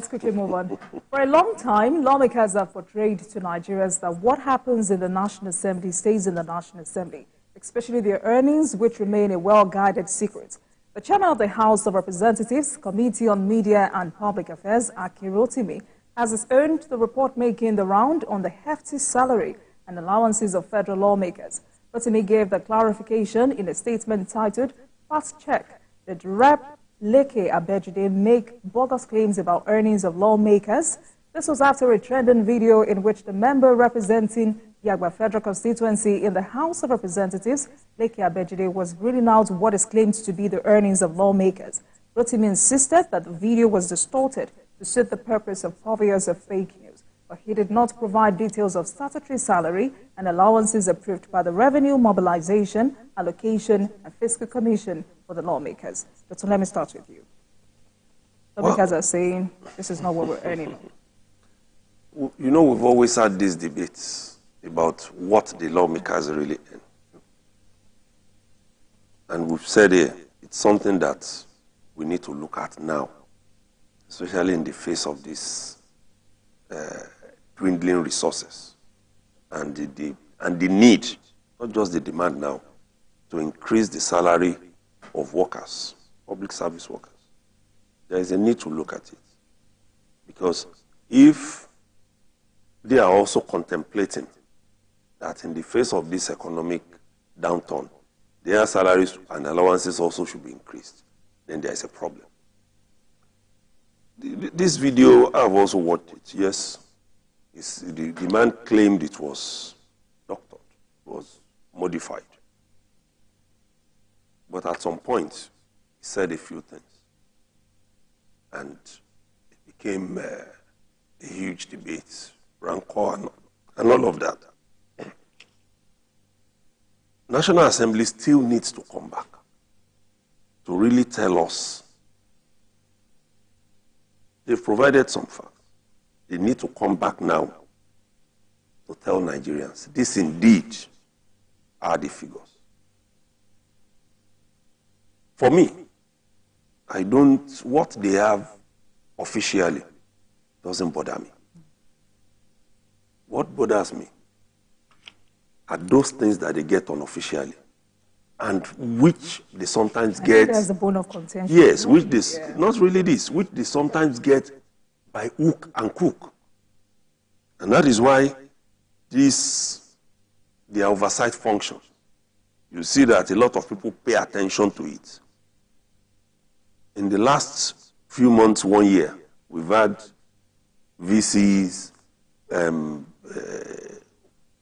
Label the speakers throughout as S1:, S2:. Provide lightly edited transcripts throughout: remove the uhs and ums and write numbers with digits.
S1: let's quickly move on. For a long time, lawmakers have portrayed to Nigerians that what happens in the National Assembly stays in the National Assembly, especially their earnings, which remain a well-guarded secret. The chairman of the House of Representatives, Committee on Media and Public Affairs, Akin Rotimi, has earned the report making the round on the hefty salary and allowances of federal lawmakers. Rotimi gave the clarification in a statement titled, "Fast Check." The Rep. Leke Abejide make bogus claims about earnings of lawmakers. This was after a trending video in which the member representing Yagba Federal Constituency in the House of Representatives, Leke Abejide, was reading out what is claimed to be the earnings of lawmakers. Rotimi insisted that the video was distorted to suit the purpose of purveyors of fake news, but he did not provide details of statutory salary and allowances approved by the Revenue Mobilisation, Allocation, and Fiscal Commission for the lawmakers. So let me start with you. Lawmakers are saying this is not what we're earning.
S2: You know, we've always had these debates about what the lawmakers really earn. And we've said here, it's something that we need to look at now, especially in the face of this dwindling resources and the need, not just the demand now, to increase the salary of workers, public service workers. There is a need to look at it. Because if they are also contemplating that in the face of this economic downturn, their salaries and allowances also should be increased, then there is a problem. This video, I've also watched it. Yes, the man claimed it was doctored, it was modified. But at some point, he said a few things. And it became a huge debate, rancor, and all of that. National Assembly still needs to come back to really tell us. They've provided some facts. They need to come back now to tell Nigerians, this indeed are the figures. For me, what they have officially doesn't bother me. What bothers me are those things that they get unofficially, and which they sometimes get.
S1: That's the bone of contention.
S2: Yes, which they, not really this, which they sometimes get by hook and crook. And that is why the oversight function, you see that a lot of people pay attention to it. In the last few months, 1 year, we've had VCs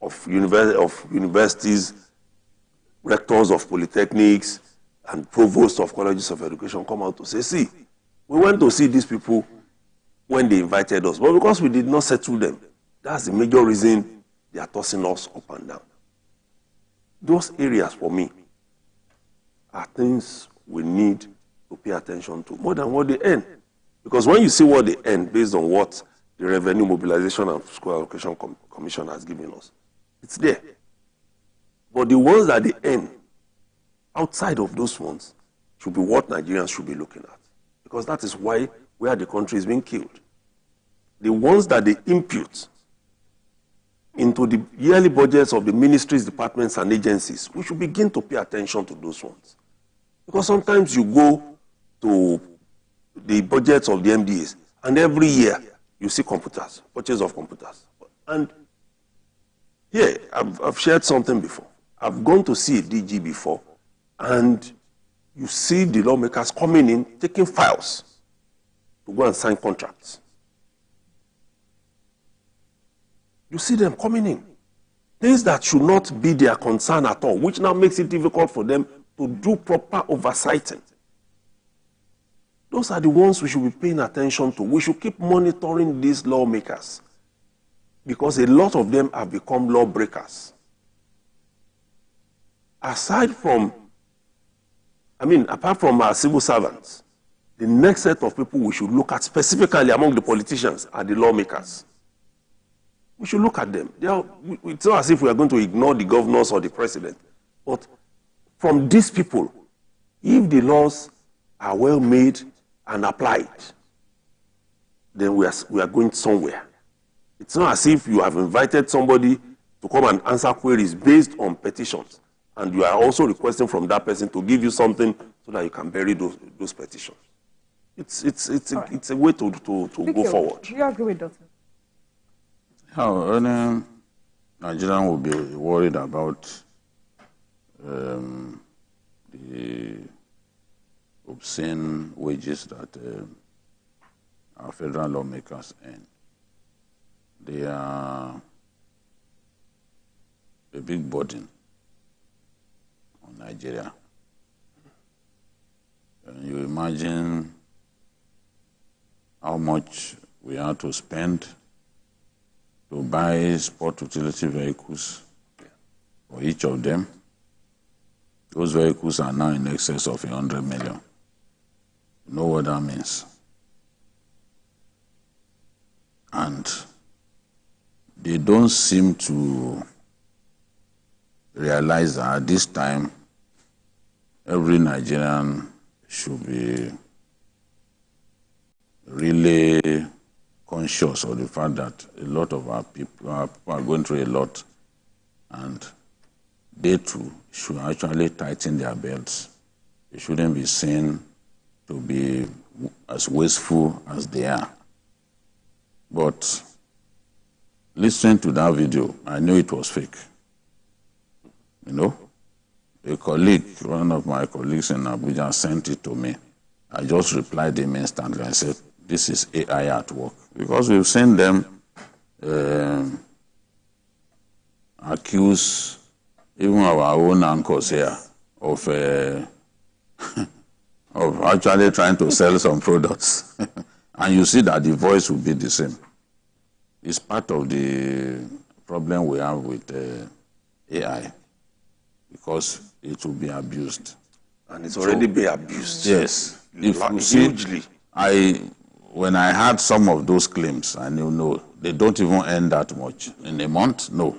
S2: of universities, rectors of polytechnics, and provosts of colleges of education come out to say, see, we went to see these people when they invited us, but because we did not settle them, that's the major reason they are tossing us up and down. Those areas, for me, are things we need to pay attention to more than what they earn. Because when you see what they earn based on what the Revenue Mobilisation and Fiscal Allocation Commission has given us, it's there. But the ones that they earn outside of those ones should be what Nigerians should be looking at. Because that is where the country is being killed. The ones that they impute into the yearly budgets of the ministries, departments, and agencies, we should begin to pay attention to those ones. Because sometimes you go to the budgets of the MDAs, and every year you see computers, purchase of computers. And here, I've shared something before. I've gone to see a DG before, and you see the lawmakers coming in, taking files to go and sign contracts. You see them coming in. Things that should not be their concern at all, which now makes it difficult for them to do proper oversighting. Those are the ones we should be paying attention to. We should keep monitoring these lawmakers, because a lot of them have become lawbreakers. Apart from our civil servants, the next set of people we should look at specifically among the politicians are the lawmakers. We should look at them. It's not as if we are going to ignore the governors or the president. But from these people, if the laws are well made and applied, then we are going somewhere. It's not as if you have invited somebody to come and answer queries based on petitions, and you are also requesting from that person to give you something so that you can bury those petitions. It's a way to go forward.
S1: Do you agree with Dr.?
S3: How any Nigerian will be worried about the obscene wages that our federal lawmakers earn. They are a big burden on Nigeria. And you imagine how much we have to spend to buy sport utility vehicles for each of them. Those vehicles are now in excess of 100 million. You know what that means? And they don't seem to realize that at this time, every Nigerian should be really conscious of the fact that a lot of our people are going through a lot, and they too should actually tighten their belts. They shouldn't be seen to be as wasteful as they are. But listening to that video, I knew it was fake. You know, a colleague, one of my colleagues in Abuja sent it to me. I just replied him instantly. I said, this is AI at work. Because we've seen them accuse even our own uncles here of of actually trying to sell some products. And you see that the voice will be the same. It's part of the problem we have with AI, because it will be abused.
S2: And it's already been abused.
S3: Yes. If you see,
S2: hugely.
S3: When I had some of those claims, I knew, no, they don't even earn that much. In a month, no.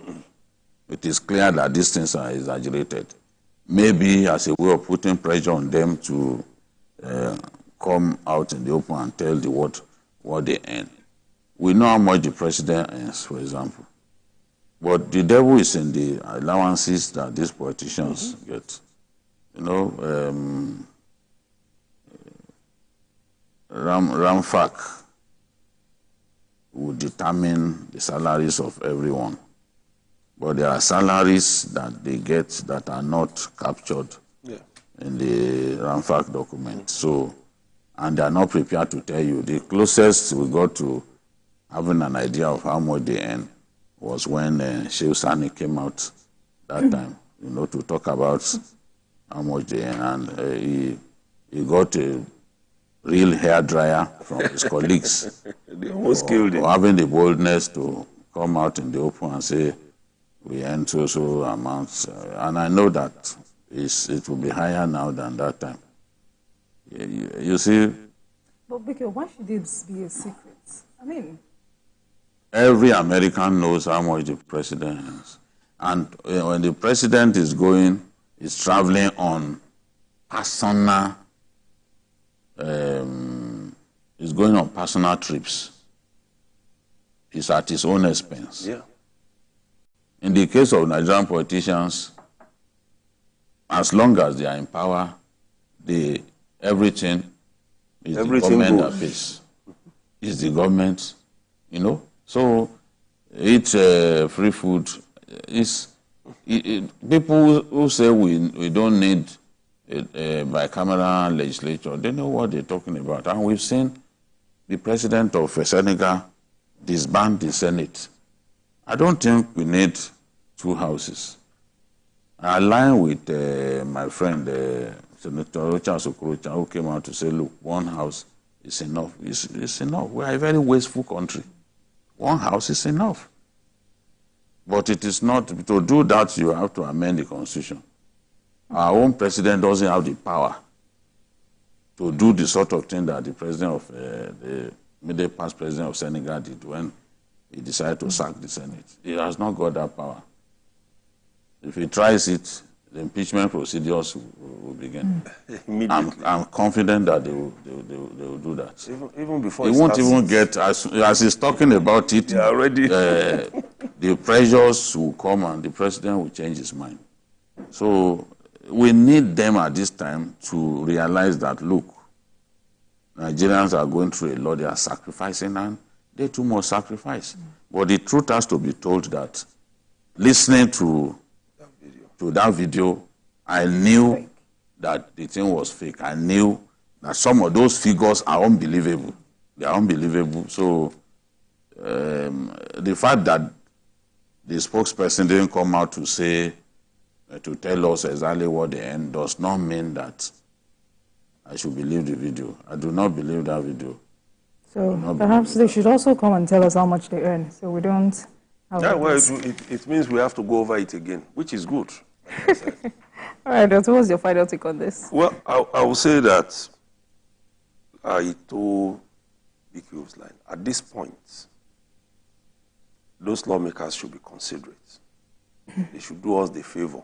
S3: It is clear that these things are exaggerated. Maybe as a way of putting pressure on them to come out in the open and tell the world what they earn. We know how much the president earns, for example. But the devil is in the allowances that these politicians get. You know, Ramfak will determine the salaries of everyone. But there are salaries that they get that are not captured in the Ramfak document. So, and they are not prepared to tell you. The closest we got to having an idea of how much they earn was when Sheikh Sani came out that time, you know, to talk about how much they earn. And he got a real hairdryer from his colleagues.
S2: They almost killed him.
S3: For having the boldness to come out in the open and say, we earn so amounts. And I know that it will be higher now than that time. You see?
S1: But Leke, why should it be a secret? I mean,
S3: every American knows how much the president earns. And when the president is traveling on personal, is going on personal trips. It's at his own expense.
S2: Yeah.
S3: In the case of Nigerian politicians, as long as they are in power, everything is the government that pays. It's the government, you know. So, eat free food. People who say we don't need a bicameral legislature, they know what they're talking about. And we've seen the president of Senegal disband the Senate. I don't think we need two houses. I align with my friend, Senator Rocha Sokorocha, who came out to say, look, one house is enough. It's enough. We are a very wasteful country. One house is enough. But it is not. To do that, you have to amend the Constitution. Our own president doesn't have the power to do the sort of thing that the president of the middle past president of Senegal did when he decided to sack the Senate. He has not got that power. If he tries it, the impeachment procedures will begin.
S2: Immediately.
S3: I'm confident that they will do that.
S2: Even before
S3: He won't even get, as he's talking about it,
S2: already.
S3: The pressures will come and the president will change his mind. So we need them at this time to realize that, look, Nigerians are going through a lot, they are sacrificing, and they too must sacrifice. But the truth has to be told that listening to that video, I knew that the thing was fake. I knew that some of those figures are unbelievable. They are unbelievable. So the fact that the spokesperson didn't come out to say, to tell us exactly what they earned does not mean that I should believe the video. I do not believe that video.
S1: So perhaps they should also come and tell us how much they earn, so we don't have
S2: well, it means we have to go over it again, which is good.
S1: All right, Doctor, what's your final take on this?
S2: Well, I will say that I told BQ's line, at this point, those lawmakers should be considerate. They should do us the favor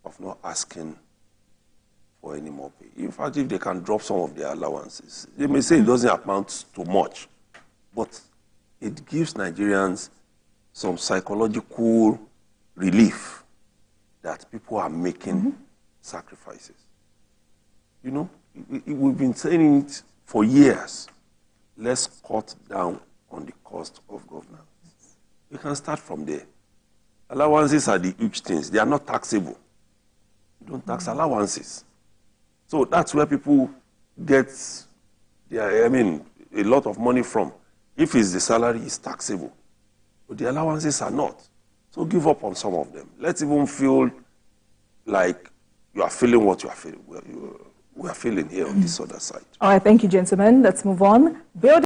S2: of not asking for any more pay. In fact, if they can drop some of their allowances, they may say it doesn't amount to much, but it gives Nigerians some psychological relief that people are making sacrifices. You know, we've been saying it for years. Let's cut down on the cost of governance. We can start from there. Allowances are the huge things. They are not taxable. You don't tax allowances. So that's where people get a lot of money from. If it's the salary, it's taxable. But the allowances are not. So give up on some of them. Let's even feel like you are feeling what you are feeling. We are feeling here on this other side.
S1: All right, thank you, gentlemen. Let's move on.